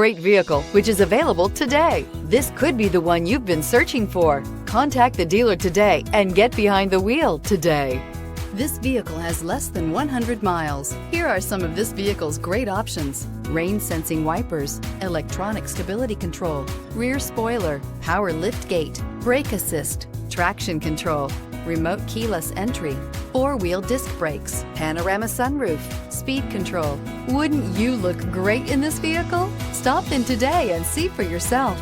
Great vehicle, which is available today. This could be the one you've been searching for. Contact the dealer today and get behind the wheel today. This vehicle has less than 100 miles. Here are some of this vehicle's great options: rain sensing wipers, electronic stability control, rear spoiler, power lift gate, brake assist, traction control, remote keyless entry, four-wheel disc brakes, panorama sunroof, speed control. Wouldn't you look great in this vehicle? Stop in today and see for yourself.